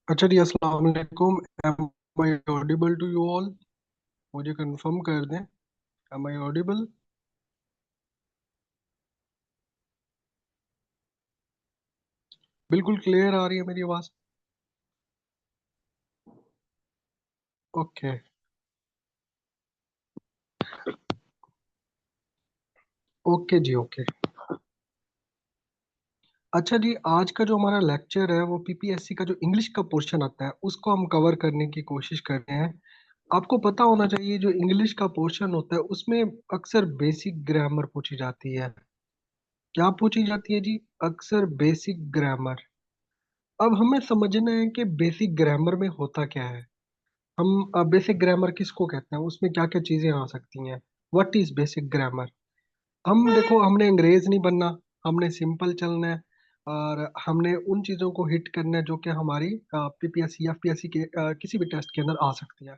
अच्छा जी, अस्सलाम वालेकुम। Am I audible to you all? मुझे कंफर्म कर दें। Am I audible? बिल्कुल क्लियर आ रही है मेरी आवाज़? ओके। ओके जी, ओके। अच्छा जी, आज का जो हमारा लेक्चर है वो पीपीएससी का जो इंग्लिश का पोर्शन आता है उसको हम कवर करने की कोशिश कर रहे हैं। आपको पता होना चाहिए जो इंग्लिश का पोर्शन होता है उसमें अक्सर बेसिक ग्रामर पूछी जाती है। क्या पूछी जाती है जी? अक्सर बेसिक ग्रामर। अब हमें समझना है कि बेसिक ग्रामर में होता क्या है। हम बेसिक ग्रामर किसको कहते हैं, उसमें क्या क्या चीजें आ सकती हैं। What is basic grammar? हम देखो, हमने अंग्रेज नहीं बनना, हमने सिंपल चलना है। और हमने उन चीजों को हिट करना है जो कि हमारी पीपीएससी या पीएससी के किसी भी टेस्ट के अंदर आ सकती है।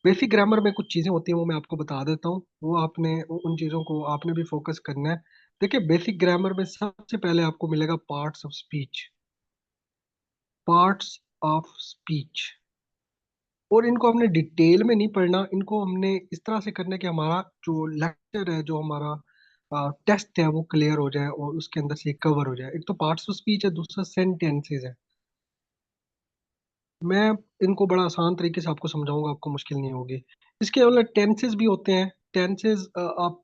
बेसिक ग्रामर में कुछ चीजें होती हैं, वो मैं आपको बता देता हूँ। वो आपने उन चीजों को आपने भी फोकस करना है। देखिए, बेसिक ग्रामर में सबसे पहले आपको मिलेगा parts of speech. Parts of speech. और इनको हमने डिटेल में नहीं पढ़ना, इनको हमने इस तरह से करना है कि हमारा जो लेक्चर है, जो हमारा टेस्ट है, वो क्लियर हो जाए और उसके अंदर से कवर हो जाए। एक तो पार्ट्स ऑफ स्पीच है, दूसरा सेंटेंसेस है। मैं इनको बड़ा आसान तरीके से आपको समझाऊंगा, आपको मुश्किल नहीं होगी। इसके अलावा टेंसेस भी होते हैं। टेंसेस आप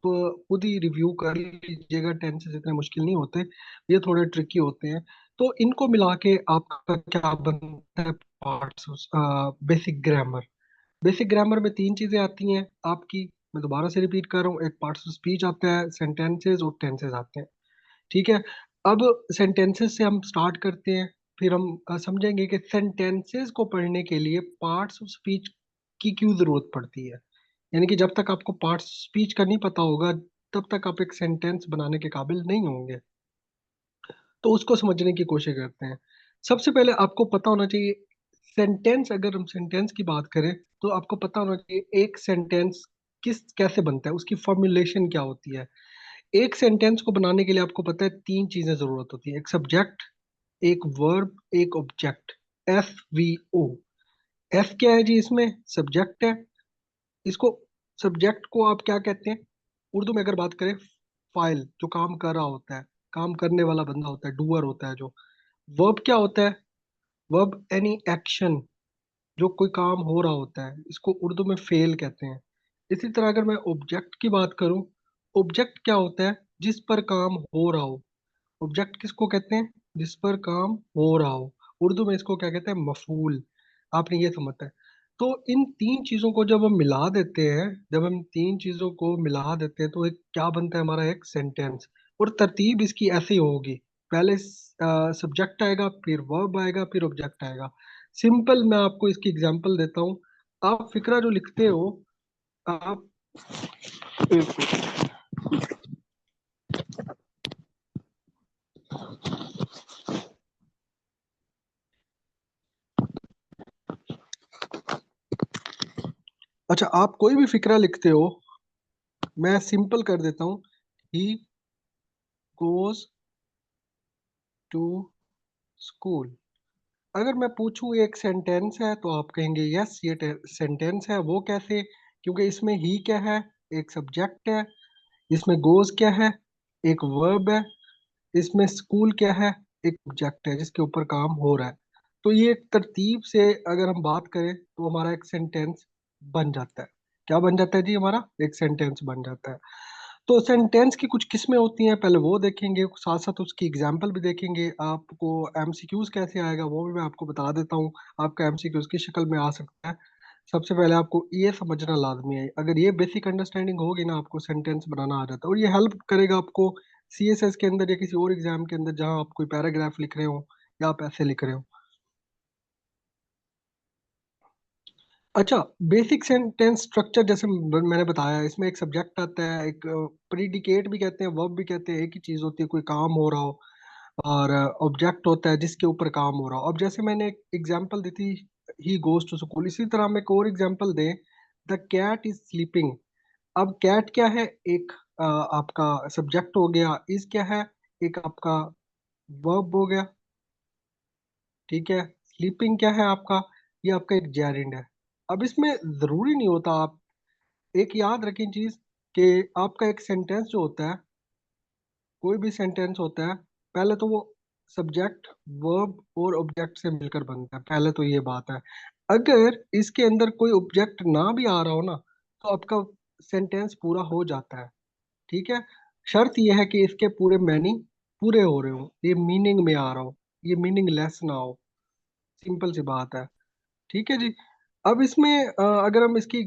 खुद ही रिव्यू कर लीजिएगा, टेंसेस इतने मुश्किल नहीं होते, ये थोड़े ट्रिकी होते हैं। तो इनको मिला के आपका क्या बनता है? Parts. Basic grammar. Basic grammar में तीन चीजें आती हैं आपकी। मैं दोबारा से रिपीट कर रहा हूँ, एक पार्ट्स ऑफ स्पीच आता है, सेंटेंसेस और टेंसेस आते हैं। ठीक है। अब सेंटेंसेस से हम स्टार्ट करते हैं। फिर हम समझेंगे कि सेंटेंसेस को पढ़ने के लिए पार्ट्स ऑफ स्पीच की क्यों जरूरत पड़ती है। यानी कि जब तक आपको पार्ट्स स्पीच का नहीं पता होगा, तब तक आप एक सेंटेंस बनाने के काबिल नहीं होंगे। तो उसको समझने की कोशिश करते हैं। सबसे पहले आपको पता होना चाहिए सेंटेंस, अगर हम सेंटेंस की बात करें तो आपको पता होना चाहिए एक सेंटेंस किस कैसे बनता है, उसकी फॉर्मुलेशन क्या होती है। एक सेंटेंस को बनाने के लिए आपको पता है तीन चीजें जरूरत होती है: एक सब्जेक्ट, एक वर्ब, एक object. F V O. F क्या है जी? इसमें सब्जेक्ट है। इसको, सब्जेक्ट को आप क्या कहते हैं उर्दू में अगर बात करें? फाइल, जो काम कर रहा होता है, काम करने वाला बंदा होता है, डूअर होता है जो। वर्ब क्या होता है? वर्ब एनी एक्शन, जो कोई काम हो रहा होता है, इसको उर्दू में फेल कहते हैं। इसी तरह अगर मैं ऑब्जेक्ट की बात करूं, ऑब्जेक्ट क्या होता है? जिस पर काम हो रहा हो। ऑब्जेक्ट किसको कहते हैं? जिस पर काम हो रहा हो। उर्दू में इसको क्या कहते हैं? मफूल। आपने ये समझता है। तो इन तीन चीजों को जब हम मिला देते हैं, जब हम तीन चीजों को मिला देते हैं तो एक क्या बनता है? हमारा एक सेंटेंस। और तरतीब इसकी ऐसी होगी: पहले सब्जेक्ट आएगा, फिर वर्ब आएगा, फिर ऑब्जेक्ट आएगा। सिंपल, मैं आपको इसकी एग्जांपल देता हूँ। आप फिक्रा जो लिखते हो, आप अच्छा, आप कोई भी फिक्रा लिखते हो, मैं सिंपल कर देता हूँ। He goes to school. अगर मैं पूछूं एक सेंटेंस है, तो आप कहेंगे यस ये सेंटेंस है। वो कैसे? क्योंकि इसमें ही क्या है? एक सब्जेक्ट है। इसमें गोज क्या है? एक वर्ब है। इसमें स्कूल क्या है? एक ऑब्जेक्ट है जिसके ऊपर काम हो रहा है। तो ये एक तरतीब से अगर हम बात करें तो हमारा एक सेंटेंस बन जाता है। क्या बन जाता है जी? हमारा एक सेंटेंस बन जाता है। तो सेंटेंस की कुछ किस्में होती हैं, पहले वो देखेंगे, साथ साथ उसकी एग्जाम्पल भी देखेंगे। आपको एमसीक्यूज कैसे आएगा वो भी मैं आपको बता देता हूँ। आपका एमसीक्यूज की शक्ल में आ सकता है। सबसे पहले आपको ये समझना लाजमी है। अगर ये बेसिक अंडरस्टैंडिंग होगी ना, आपको सेंटेंस बनाना आ जाता है। और ये हेल्प करेगा आपको सीएसएस के अंदर या किसी और एग्जाम के अंदर जहां आप कोई पैराग्राफ लिख रहे हो या आप ऐसे लिख रहे हो। अच्छा, बेसिक सेंटेंस स्ट्रक्चर जैसे मैंने बताया, इसमें एक सब्जेक्ट आता है, एक प्रीडिकेट भी कहते हैं, वर्ब भी कहते हैं, एक ही चीज होती है, कोई काम हो रहा हो। और ऑब्जेक्ट होता है जिसके ऊपर काम हो रहा हो। अब जैसे मैंने एक एग्जांपल दी थी, ही गोज टू स्कूल, इसी तरह हम एक और एग्जांपल दें, द कैट इज स्लीपिंग। अब कैट क्या है? एक आपका सब्जेक्ट हो गया। इज क्या है? एक आपका वर्ब हो गया। ठीक है। स्लीपिंग क्या है आपका? ये आपका एक जेरिंड है। अब इसमें जरूरी नहीं होता, आप एक याद रखें चीज, कि आपका एक सेंटेंस जो होता है, कोई भी सेंटेंस होता है, पहले तो वो सब्जेक्ट, वर्ब और ऑब्जेक्ट से मिलकर बनता है। पहले तो ये बात है। अगर इसके अंदर कोई ऑब्जेक्ट ना भी आ रहा हो ना, तो आपका सेंटेंस पूरा हो जाता है। ठीक है। शर्त यह है कि इसके पूरे मीनिंग पूरे हो रहे हो, ये मीनिंग में आ रहा हो, ये मीनिंगलेस ना हो। सिंपल सी बात है। ठीक है जी। अब इसमें अगर हम इसकी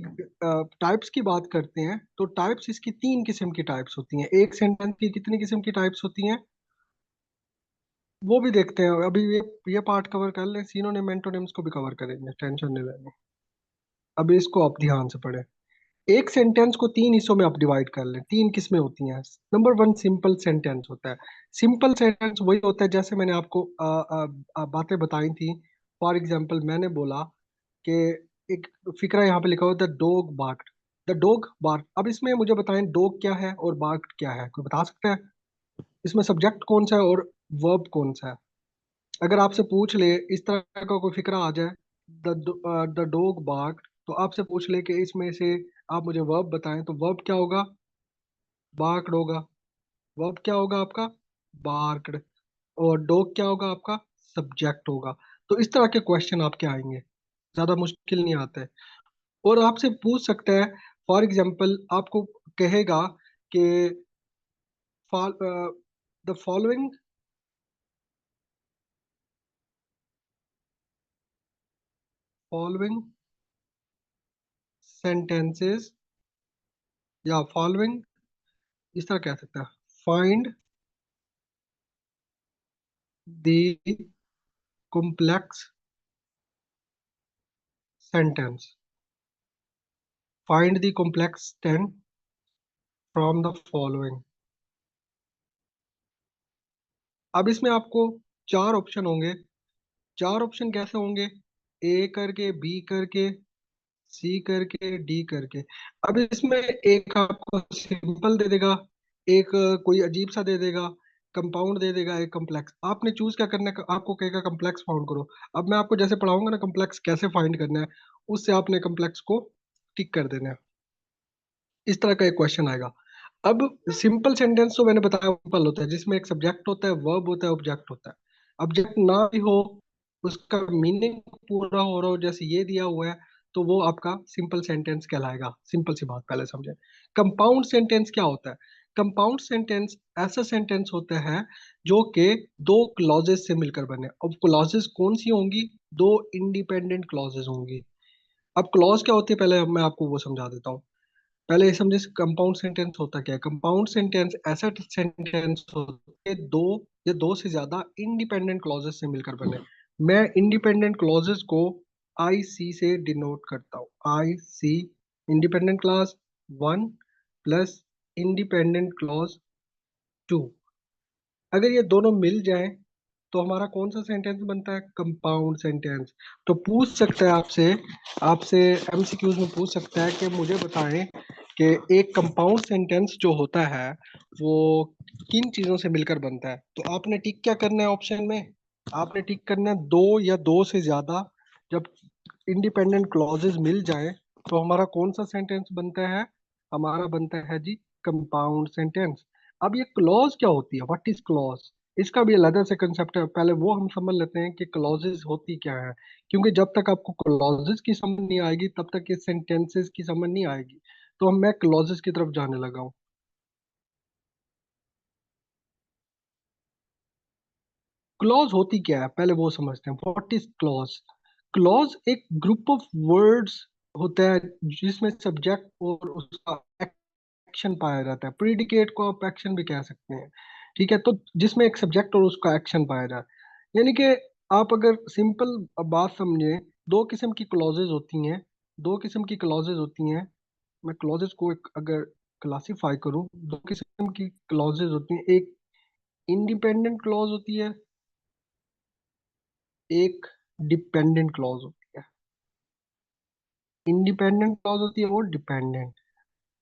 टाइप्स की बात करते हैं, तो टाइप्स इसकी तीन किस्म की टाइप्स होती हैं। एक सेंटेंस की कितनी किस्म की टाइप्स होती हैं, वो भी देखते हैं। अभी ये पार्ट कवर कर लें, सिनोनिम एंटोनिम्स को भी कवर करेंगे, टेंशन नहीं लेनी। अभी इसको आप ध्यान से पढ़ें। एक सेंटेंस को तीन हिस्सों में आप डिवाइड कर लें, तीन किस्में होती हैं। नंबर वन, सिंपल सेंटेंस होता है। सिंपल सेंटेंस वही होता है जैसे मैंने आपको बातें बताई थी। फॉर एग्जाम्पल मैंने बोला कि एक फिक्रा यहाँ पे लिखा हुआ, the dog barked. The dog bark. अब इसमें मुझे बताएं, डॉग क्या है और बार्क क्या है, कोई बता सकता है? इसमें सब्जेक्ट कौन सा है और वर्ब कौन सा है? अगर आपसे पूछ ले, इस तरह का कोई फिक्रा आ जाए, द डॉग बार्क, तो आपसे पूछ ले कि इसमें से आप मुझे वर्ब बताएं, तो वर्ब क्या होगा? बार्क्ड होगा। वर्ब क्या होगा आपका? बार्क्ड। और डॉग क्या होगा आपका? सब्जेक्ट होगा। तो इस तरह के क्वेश्चन आपके आएंगे, ज्यादा मुश्किल नहीं आते। और आपसे पूछ सकता है, फॉर एग्जाम्पल आपको कहेगा कि द फॉलोइंग फॉलोइंग सेंटेंसेस, या फॉलोइंग, इस तरह कह सकता है, find the complex sentence, find the complex tense from the following. अब इसमें आपको चार ऑप्शन होंगे। चार ऑप्शन कैसे होंगे? ए करके, बी करके, सी करके, डी करके। अब इसमें एक आपको सिंपल दे देगा, एक कोई अजीब सा दे देगा, कंपाउंड दे देगा, एक कॉम्प्लेक्स। आपने चूज क्या करना है? आपको कहेगा कॉम्प्लेक्स फाउंड करो। अब मैं आपको जैसे पढ़ाऊंगा ना कॉम्प्लेक्स कैसे फाइंड करना है, उससे आपने कॉम्प्लेक्स को टिक कर देना है। इस तरह का एक क्वेश्चन आएगा। अब सिंपल सेंटेंस तो मैंने बताया सिंपल होता है, जिसमें एक सब्जेक्ट होता है, वर्ब होता है, ऑब्जेक्ट होता है। ऑब्जेक्ट ना भी हो, उसका मीनिंग पूरा हो रहा हो, जैसे ये दिया हुआ है, तो वो आपका सिंपल सेंटेंस कहलाएगा। सिंपल सी बात पहले समझे। कंपाउंड सेंटेंस क्या होता है? कंपाउंड सेंटेंस ऐसा सेंटेंस होता है जो कि दो क्लॉजेस से मिलकर बने। अब क्लॉजेस कौन सी होंगी? दो इंडिपेंडेंट क्लॉजेस होंगी। अब क्लॉज क्या होती है, पहले मैं आपको वो समझा देता हूँ। पहले ये समझे कंपाउंड सेंटेंस होता क्या है। कंपाउंड सेंटेंस ऐसा सेंटेंस होता है दो या दो से ज्यादा इंडिपेंडेंट क्लॉजेस से मिलकर बने। मैं इंडिपेंडेंट क्लॉजेस को आई सी से डिनोट करता हूँ। I C, independent clause one plus independent clause two. अगर ये दोनों मिल जाएं, तो हमारा कौन सा सेंटेंस बनता है? Compound sentence. तो पूछ सकता है आपसे, आपसे एमसीक्यूज में पूछ सकता है कि मुझे बताएं कि एक कंपाउंड सेंटेंस जो होता है वो किन चीजों से मिलकर बनता है। तो आपने टिक क्या करना है ऑप्शन में? आपने टिक करना है दो या दो से ज्यादा। जब इंडिपेंडेंट क्लॉजेस मिल जाए, तो हमारा कौन सा सेंटेंस बनता है? हमारा बनता है जी कंपाउंड सेंटेंस। अब ये क्लॉज क्या होती है? What is clause? इसका भी अलग से कंसेप्ट है, पहले वो हम समझ लेते हैं कि क्लॉजेस होती क्या है। क्योंकि जब तक आपको क्लॉजेस की समझ नहीं आएगी, तब तक ये सेंटेंसेस की समझ नहीं आएगी। तो हम मैं क्लॉजेस की तरफ जाने लगा हूँ। क्लॉज होती क्या है, पहले वो समझते हैं। What is clause? क्लॉज एक ग्रुप ऑफ वर्ड्स होता है जिसमें सब्जेक्ट और उसका एक्शन पाया जाता है। प्रीडिकेट को आप एक्शन भी कह सकते हैं। ठीक है। तो जिसमें एक सब्जेक्ट और उसका एक्शन पाया जाए, यानी कि आप अगर सिंपल बात समझे, दो किस्म की क्लॉजेज होती हैं। दो किस्म की क्लॉजेज होती हैं। मैं क्लॉजेज को एक अगर क्लासीफाई करूं, दो किस्म की क्लॉजेज होती हैं। एक इंडिपेंडेंट क्लॉज होती है, एक डिपेंडेंट क्लॉज होती है। इंडिपेंडेंट क्लॉज होती है और डिपेंडेंट।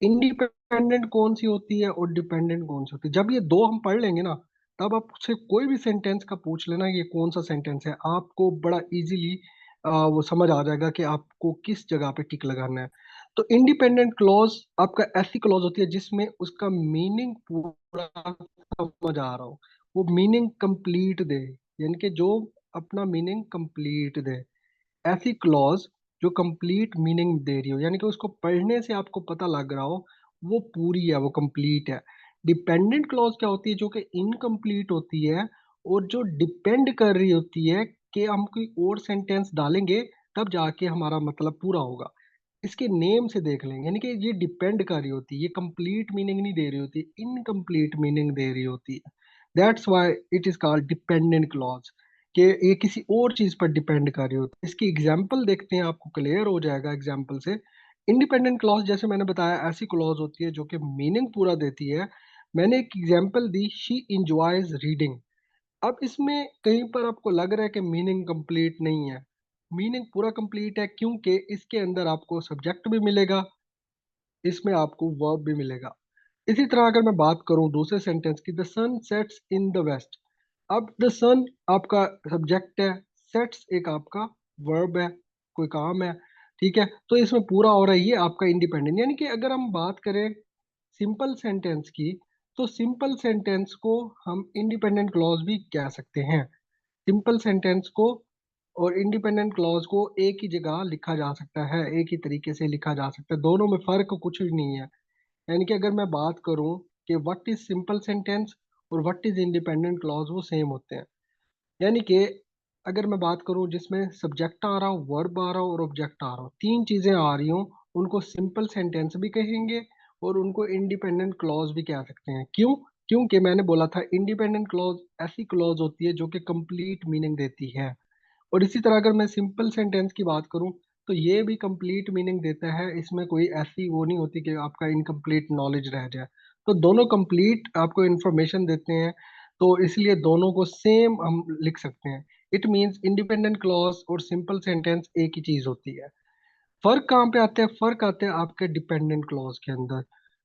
इंडिपेंडेंट कौन सी होती है और डिपेंडेंट कौन सी होती है? जब ये दो हम पढ़ लेंगे ना, तब आप उससे कोई भी सेंटेंस का पूछ लेना ये कौन सा सेंटेंस है, आपको बड़ा इजीली वो समझ आ जाएगा कि आपको किस जगह पे टिक लगाना है। तो इंडिपेंडेंट क्लॉज आपका ऐसी क्लॉज होती है जिसमें उसका मीनिंग पूरा समझ आ रहा हो, वो मीनिंग कंप्लीट दे, यानी कि जो अपना मीनिंग कंप्लीट दे। ऐसी क्लॉज जो कंप्लीट मीनिंग दे रही हो, यानी कि उसको पढ़ने से आपको पता लग रहा हो वो पूरी है, वो कंप्लीट है। डिपेंडेंट क्लॉज क्या होती है, जो कि इनकम्प्लीट होती है और जो डिपेंड कर रही होती है कि हम कोई और सेंटेंस डालेंगे तब जाके हमारा मतलब पूरा होगा। इसके नेम से देख लेंगे, यानी कि ये डिपेंड कर रही होती है, ये कंप्लीट मीनिंग नहीं दे रही होती, इनकम्प्लीट मीनिंग दे रही होती है। That's why it is called dependent clause, कि ये किसी और चीज पर डिपेंड कर रही होती है। इसकी एग्जाम्पल देखते हैं, आपको क्लियर हो जाएगा एग्जाम्पल से। इंडिपेंडेंट क्लॉज जैसे मैंने बताया ऐसी क्लॉज होती है जो कि मीनिंग पूरा देती है। मैंने एक example the, she enjoys reading. अब इसमें कहीं पर आपको लग रहा है कि मीनिंग कंप्लीट नहीं है, मीनिंग पूरा कंप्लीट है, क्योंकि इसके अंदर आपको सब्जेक्ट भी मिलेगा, इसमें आपको वर्ब भी मिलेगा। इसी तरह अगर मैं बात करूं दूसरे सेंटेंस की, the sun sets in the west. अब द सन आपका सब्जेक्ट है, सेट्स एक आपका वर्ब है, कोई काम है, ठीक है। तो इसमें पूरा हो रहा है ये आपका इंडिपेंडेंट, यानी कि अगर हम बात करें सिंपल सेंटेंस की, तो सिंपल सेंटेंस को हम इंडिपेंडेंट क्लॉज भी कह सकते हैं। सिंपल सेंटेंस को और इंडिपेंडेंट क्लॉज को एक ही जगह लिखा जा सकता है, एक ही तरीके से लिखा जा सकता है, दोनों में फर्क कुछ भी नहीं है। यानी कि अगर मैं बात करूं कि व्हाट इज सिंपल सेंटेंस और व्हाट इज इंडिपेंडेंट क्लॉज, वो सेम होते हैं। यानी कि अगर मैं बात करूं जिसमें सब्जेक्ट आ रहा हो, वर्ब आ रहा हो और ऑब्जेक्ट आ रहा हो, तीन चीजें आ रही हो, उनको सिंपल सेंटेंस भी कहेंगे और उनको इंडिपेंडेंट क्लॉज भी कह सकते हैं। क्यों? क्योंकि मैंने बोला था इंडिपेंडेंट क्लॉज ऐसी क्लॉज होती है जो कि कंप्लीट मीनिंग देती है। और इसी तरह अगर मैं सिंपल सेंटेंस की बात करूं तो ये भी कंप्लीट मीनिंग देता है, इसमें कोई ऐसी वो नहीं होती कि आपका इनकम्प्लीट नॉलेज रह जाए। तो दोनों कंप्लीट आपको इंफॉर्मेशन देते हैं, तो इसलिए दोनों को सेम हम लिख सकते हैं। इट मींस इंडिपेंडेंट क्लॉज और सिंपल सेंटेंस एक ही चीज होती है। फर्क कहाँ पे आता है? फर्क आता है आपके डिपेंडेंट क्लॉज के अंदर।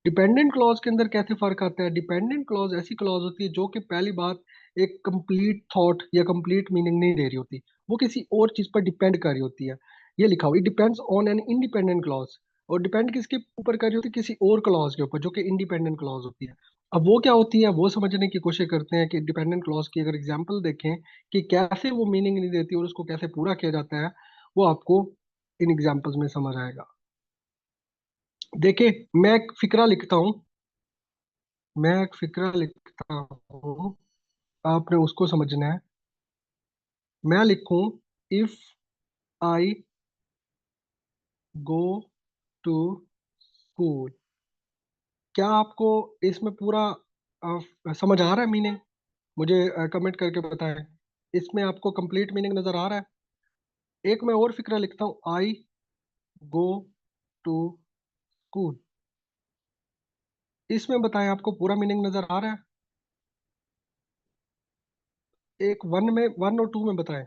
डिपेंडेंट क्लॉज के अंदर कैसे फर्क आता है? डिपेंडेंट क्लॉज ऐसी क्लॉज होती है जो कि पहली बात एक कंप्लीट थॉट या कंप्लीट मीनिंग नहीं दे रही होती, वो किसी और चीज पर डिपेंड कर रही होती है। ये लिखा हुआ, it depends on an independent clause. और डिपेंड किसके ऊपर कर रही होती है? किसी और क्लॉज के ऊपर, जो कि इंडिपेंडेंट क्लॉज होती है। अब वो क्या होती है वो समझने की कोशिश करते हैं कि डिपेंडेंट क्लॉज की अगर एग्जांपल देखें कि कैसे वो मीनिंग नहीं देती और उसको कैसे पूरा किया जाता है, वो आपको इन एग्जांपल्स में समझ आएगा। देखिए, मैं एक फिक्रा लिखता हूँ, मैं एक फिक्रा लिखता हूँ, आपने उसको समझना है। मैं लिखूं, if I go to school. क्या आपको इसमें पूरा समझ आ रहा है मीनिंग? मुझे कमेंट करके बताएं, इसमें आपको कंप्लीट मीनिंग नजर आ रहा है? एक मैं और फिक्रा लिखता हूँ, आई गो टू स्कूल। इसमें बताएं आपको पूरा मीनिंग नजर आ रहा है? एक वन में, वन और टू में बताएं।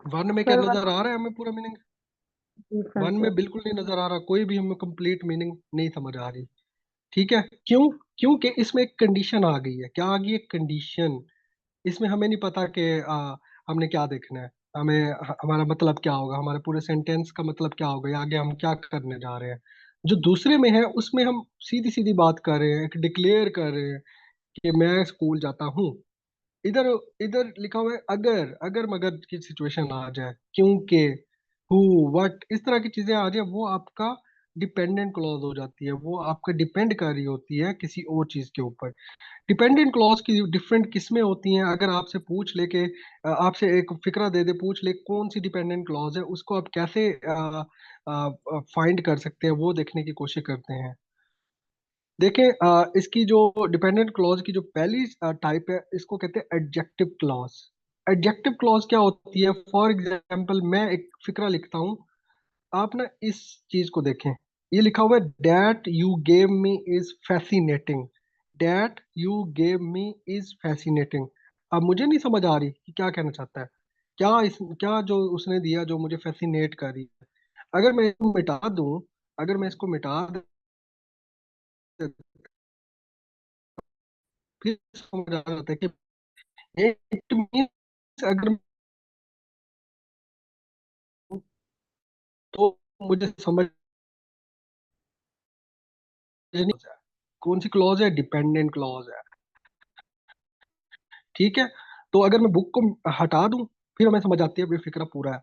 वन में क्या सर नजर वन आ रहा है हमें पूरा मीनिंग? सर वन तो में बिल्कुल नहीं नजर आ रहा, कोई भी हमें कंप्लीट मीनिंग नहीं समझ आ रही। ठीक है, क्यों? क्योंकि इसमें एक कंडीशन आ गई है। क्या आ गई है? कंडीशन। इसमें हमें नहीं पता कि हमने क्या देखना है, हमें हमारा मतलब क्या होगा, हमारे पूरे सेंटेंस का मतलब क्या होगा, या आगे हम क्या करने जा रहे हैं। जो दूसरे में है उसमें हम सीधी सीधी बात कर रहे हैं, एक डिक्लेयर कर रहे हैं कि मैं स्कूल जाता हूँ। इधर इधर लिखा हुआ है अगर, अगर मगर की सिचुएशन आ जाए, क्योंकि, हु, व्हाट, इस तरह की चीजें आ जाए, वो आपका डिपेंडेंट क्लॉज हो जाती है, वो आपका डिपेंड कर रही होती है किसी और चीज के ऊपर। डिपेंडेंट क्लॉज की डिफरेंट किस्में होती हैं। अगर आपसे पूछ ले के आपसे एक फिक्रा दे दे, पूछ ले कौन सी डिपेंडेंट क्लॉज है, उसको आप कैसे फाइंड कर सकते हैं, वो देखने की कोशिश करते हैं। देखें, इसकी जो डिपेंडेंट क्लॉज की जो पहली टाइप है, इसको कहते हैं एडजेक्टिव क्लॉज। एडजेक्टिव क्लॉज क्या होती है? फॉर एग्जाम्पल मैं एक फिक्रा लिखता हूँ, आप ना इस चीज को देखें। ये लिखा हुआ है, that you gave me is fascinating. That you gave me is fascinating. अब मुझे नहीं समझ आ रही कि क्या कहना चाहता है, क्या जो उसने दिया जो मुझे फैसिनेट कर रही है। अगर मैं इसको मिटा दूं, अगर मैं इसको मिटा देता फिर समझ आ जाता है कि इट मीन्स अगर तो मुझे समझ नहीं आता कौन सी क्लॉज है, डिपेंडेंट क्लॉज है। ठीक है, तो अगर मैं बुक को हटा दूं फिर हमें समझ आती है बेफिक्रा पूरा है।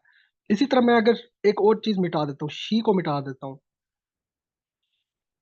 इसी तरह मैं अगर एक और चीज मिटा देता हूँ, शी को मिटा देता हूँ,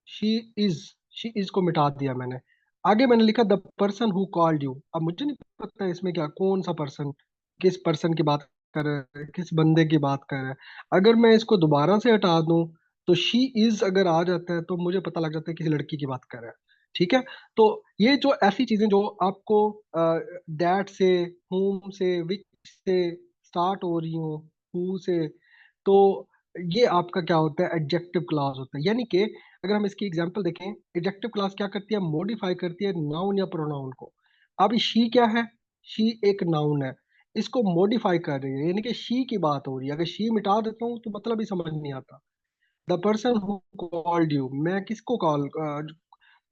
शी इज, शी इज को मिटा दिया मैंने। आगे मैंने लिखा the person who called you. अब मुझे नहीं पता इसमें क्या, कौन सा पर्सन, किस पर्सन की बात कर रहे हैं, किस बंदे की बात कर रहे हैं। अगर मैं इसको दोबारा से हटा दूं तो शी इज अगर आ जाता है तो मुझे पता लग जाता है किसी लड़की की बात कर रहा है। ठीक है, तो ये जो ऐसी चीजें जो आपको दैट से, whom से, विच से स्टार्ट हो रही हो, हु से, तो ये आपका क्या होता है, एडजेक्टिव क्लास होता है। यानी कि अगर हम इसकी एग्जांपल देखें, एडजेक्टिव क्लास क्या करती है, मॉडिफाई करती है नाउन या प्रोनाउन को। अब शी क्या है, शी एक नाउन है, इसको मॉडिफाई कर रही है, यानी कि शी की बात हो रही है। अगर शी मिटा देता हूँ तो मतलब ही समझ नहीं आता। The person who called you, मैं किसको कॉल,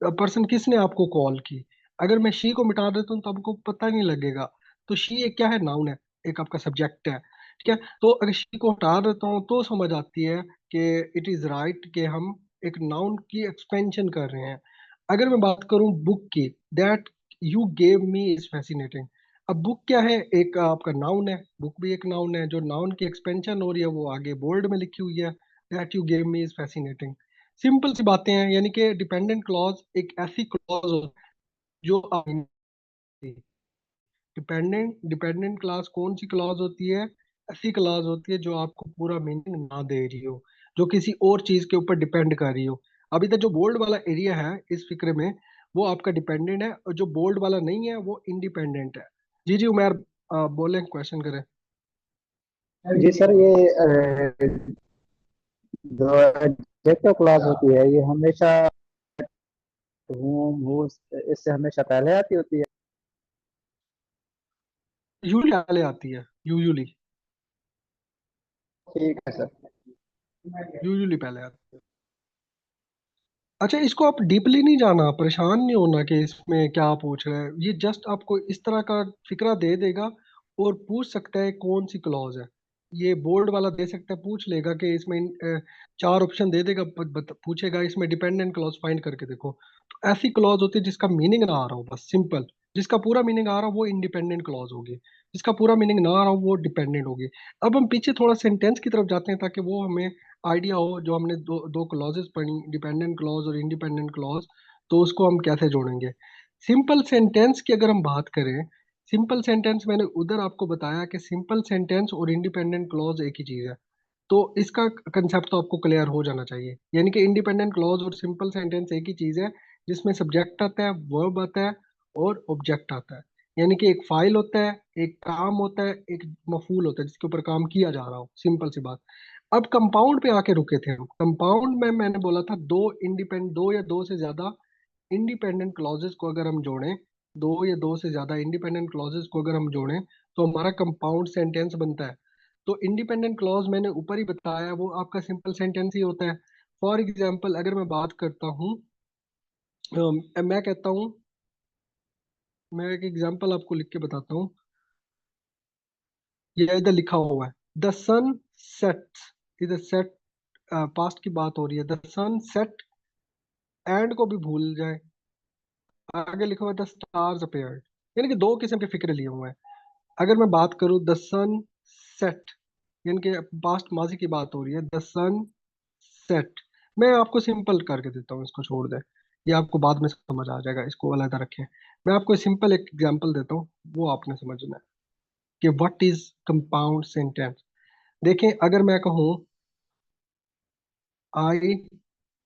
पर्सन किसने आपको कॉल की। अगर मैं शी को मिटा देता हूँ तो आपको पता नहीं लगेगा। तो शी एक क्या है, नाउन है, एक आपका सब्जेक्ट है। ठीक है, तो अगर शी को हटा देता हूँ तो समझ आती है कि इट इज राइट कि हम एक नाउन की एक्सपेंशन कर रहे हैं। अगर मैं बात करूं बुक की, that you gave me is fascinating. अब बुक क्या है, एक आपका नाउन है, बुक भी एक नाउन है, जो नाउन की एक्सपेंशन हो रही है वो आगे बोल्ड में लिखी हुई है, that you gave me is fascinating. Simple सी बातें हैं, यानी कि डिपेंडेंट क्लॉज एक ऐसी क्लॉज होती है जो डिपेंडेंट डिपेंडेंट क्लास कौन सी क्लॉज होती है, ऐसी क्लॉज होती है जो आपको पूरा मीनिंग ना दे रही हो, जो किसी और चीज के ऊपर डिपेंड कर रही हो। अभी तक जो बोल्ड वाला एरिया है इस फिक्रे में, वो आपका डिपेंडेंट है, और जो बोल्ड वाला नहीं है वो इंडिपेंडेंट है। जी जी उमेर, बोले, क्वेश्चन करें। जी सर, ये जो एडजेक्टिव क्लॉज होती है ये हमेशा हूँ हूँ इससे हमेशा पहले आती होती है। यूजली पहले आती है, यूजुअली, ठीक है सर। यूजुअली पहले आती है। अच्छा, इसको आप डीपली नहीं जाना, परेशान नहीं होना कि इसमें क्या पूछ रहा है, ये जस्ट आपको इस तरह का फिक्रा दे देगा। और पूछ सकता है कौन सी क्लॉज है, ये बोल्ड वाला दे सकता है, पूछ लेगा कि इसमें चार ऑप्शन दे देगा, पूछेगा इसमें डिपेंडेंट क्लॉज फाइंड करके देखो। तो ऐसी क्लॉज होती है जिसका मीनिंग ना आ रहा हो, बस सिंपल। जिसका पूरा मीनिंग आ रहा हो वो इंडिपेंडेंट क्लॉज होगी, जिसका पूरा मीनिंग ना आ रहा हो वो डिपेंडेंट होगी। अब हम पीछे थोड़ा सेंटेंस की तरफ जाते हैं ताकि वो हमें आइडिया हो। जो हमने दो दो क्लॉजेस पढ़ी, डिपेंडेंट क्लॉज और इंडिपेंडेंट क्लॉज, तो उसको हम कैसे जोड़ेंगे। सिंपल सेंटेंस की अगर हम बात करें, सिंपल सेंटेंस मैंने उधर आपको बताया कि सिंपल सेंटेंस और इंडिपेंडेंट क्लॉज एक ही चीज है। तो इसका कंसेप्ट तो आपको क्लियर हो जाना चाहिए, यानी कि इंडिपेंडेंट क्लॉज और सिंपल सेंटेंस एक ही चीज है, जिसमें सब्जेक्ट आता है, वर्ब आता है, और ऑब्जेक्ट आता है। यानी कि एक फाइल होता है, एक काम होता है, एक मफूल होता है जिसके ऊपर काम किया जा रहा हो, सिंपल सी बात। अब कंपाउंड पे आके रुके थे हम। कंपाउंड में मैंने बोला था दो या दो से ज्यादा इंडिपेंडेंट क्लॉजेस को अगर हम जोड़ें, दो या दो से ज्यादा इंडिपेंडेंट क्लॉजेस को अगर हम जोड़ें तो हमारा कंपाउंड सेंटेंस बनता है। तो इंडिपेंडेंट क्लॉज मैंने ऊपर ही बताया, वो आपका सिंपल सेंटेंस ही होता है। फॉर एग्जाम्पल अगर मैं बात करता हूँ, मैं कहता हूँ, मैं एक एग्जाम्पल आपको लिख के बताता हूँ। ये इधर लिखा हुआ है, द सन सेट्स, इधर सेट पास्ट की बात हो रही है, द सन सेट, एंड को भी भूल जाए, आगे लिखा हुआ है द स्टार्स अपीयर्ड। यानी कि दो किस्म के फिक्रे लिए हुए हैं। अगर मैं बात करूँ द सन सेट, यानी कि पास्ट माजी की बात हो रही है, द सन सेट। मैं आपको सिंपल करके देता हूँ, इसको छोड़ दे, ये आपको बाद में समझ आ जाएगा, इसको अलग रखें। मैं आपको सिंपल एक एग्जांपल देता हूँ, वो आपने समझना है कि व्हाट इज कंपाउंड सेंटेंस। देखें, अगर मैं कहूँ I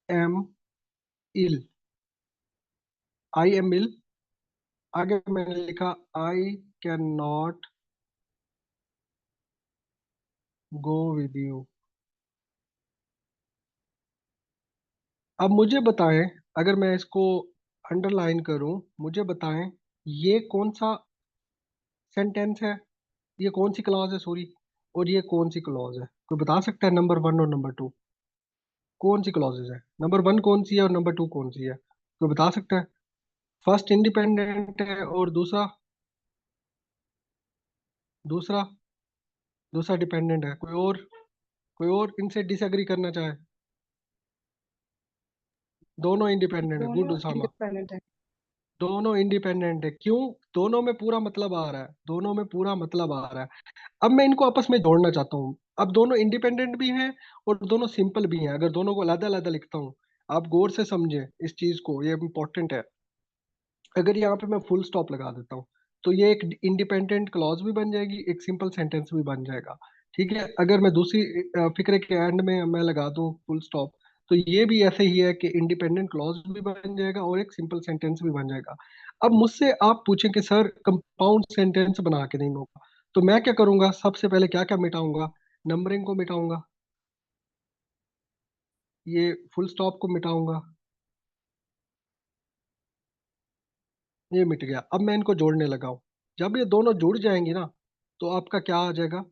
am ill, I am इल, आगे मैंने लिखा आई can not go with you. अब मुझे बताएं, अगर मैं इसको अंडरलाइन करूं, मुझे बताएं ये कौन सा सेंटेंस है, ये कौन सी क्लॉज है, सॉरी, और ये कौन सी क्लॉज है। कोई बता सकता है नंबर वन और नंबर टू कौन सी क्लॉजेज है, नंबर वन कौन सी है और नंबर टू कौन सी है, कोई बता सकता है। फर्स्ट इंडिपेंडेंट है और दूसरा, दूसरा दूसरा डिपेंडेंट है। कोई और इनसे डिसएग्री करना चाहे? दोनों इंडिपेंडेंट है, गुड दोनों उसामा। इंडिपेंडेंट है। दोनों इंडिपेंडेंट है, क्यों? दोनों में पूरा मतलब आ रहा है, दोनों में पूरा मतलब आ रहा है। अब मैं इनको आपस में जोड़ना चाहता हूँ। अब दोनों इंडिपेंडेंट भी हैं और दोनों सिंपल भी हैं। अगर दोनों को अलग अलग लिखता हूँ, आप गौर से समझे इस चीज को, ये इंपॉर्टेंट है। अगर यहाँ पे मैं फुल स्टॉप लगा देता हूँ, तो ये एक इंडिपेंडेंट क्लॉज भी बन जाएगी, एक सिंपल सेंटेंस भी बन जाएगा। ठीक है, अगर मैं दूसरी फिक्रे के एंड में मैं लगा दूँ फुल स्टॉप, तो ये भी ऐसे ही है कि इंडिपेंडेंट क्लॉज भी बन जाएगा और एक सिंपल सेंटेंस भी बन जाएगा। अब मुझसे आप पूछें कि सर कंपाउंड सेंटेंस बना के नहीं होगा, तो मैं क्या करूंगा? सबसे पहले क्या क्या मिटाऊंगा? नंबरिंग को मिटाऊंगा, ये फुल स्टॉप को मिटाऊंगा, ये मिट गया। अब मैं इनको जोड़ने लगा हूं। जब ये दोनों जुड़ जाएंगी ना, तो आपका क्या आ जाएगा?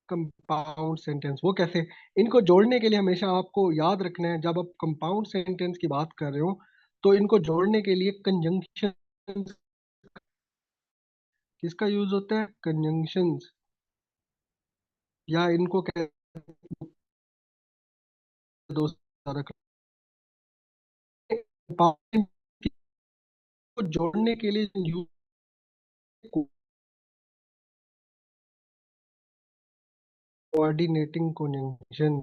Compound sentence. वो कैसे? इनको जोड़ने के लिए हमेशा आपको याद रखना है, जब आप कंपाउंड सेंटेंस की बात कर रहे हो, तो इनको जोड़ने के लिए कंजंक्शन, किसका यूज होता है? कंजंक्शंस, या इनको कहते हैं दोस्त रख, compound को जोड़ने के लिए यूज, कोऑर्डिनेटिंग कंजंक्शन,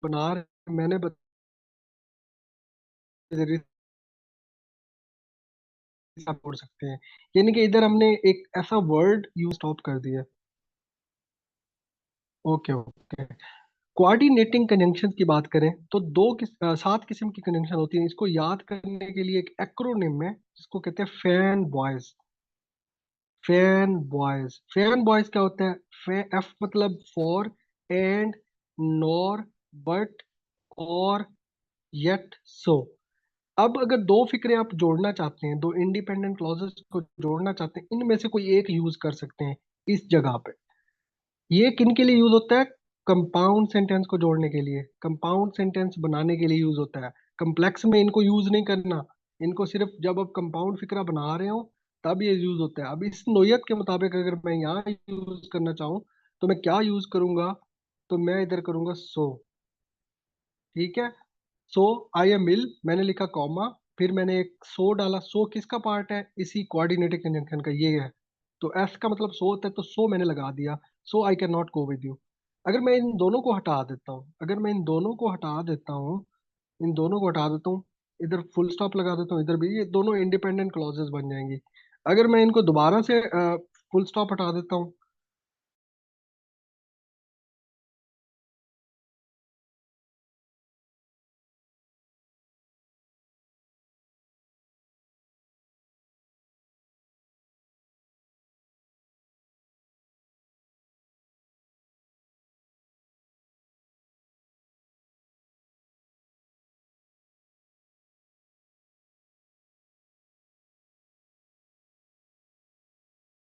बना रहे मैंने आप जोड़ सकते हैं। यानी कि इधर हमने एक ऐसा वर्ड यूज स्टॉप कर दिया। Okay okay. कोऑर्डिनेटिंग कंजंक्शन की बात करें तो 7 किस्म की कंजंक्शन होती है। इसको याद करने के लिए एक एक्रोनिम है जिसको कहते हैं फैन बॉयज। फैन बॉयज क्या होता है? एफ मतलब फॉर, एंड, नॉर, बट, और, येट, सो। अब अगर दो फिक्रे आप जोड़ना चाहते हैं, दो इंडिपेंडेंट क्लॉजेस को जोड़ना चाहते हैं, इनमें से कोई एक यूज कर सकते हैं इस जगह पे। ये किन के लिए यूज होता है? कंपाउंड सेंटेंस को जोड़ने के लिए, कंपाउंड सेंटेंस बनाने के लिए यूज होता है। कम्प्लेक्स में इनको यूज नहीं करना, इनको सिर्फ जब आप कंपाउंड फिक्रा बना रहे हो तब ये यूज होता है। अब इस नोयत के मुताबिक अगर मैं यहाँ यूज करना चाहूँ, तो मैं क्या यूज करूंगा? तो मैं इधर करूंगा सो। ठीक है, सो आई एम इल, मैंने लिखा कॉमा, फिर मैंने एक सो डाला। सो किसका पार्ट है? इसी कोऑर्डिनेटिंग कंजंक्शन का, ये है। तो एस का मतलब सो होता है, तो सो मैंने लगा दिया। So I can not go with you. अगर मैं इन दोनों को हटा देता हूँ, अगर मैं इन दोनों को हटा देता हूँ, इन दोनों को हटा देता हूँ, इधर फुल स्टॉप लगा देता हूँ, इधर भी, ये दोनों इंडिपेंडेंट क्लॉजेस बन जाएंगी। अगर मैं इनको दोबारा से फुल स्टॉप हटा देता हूँ,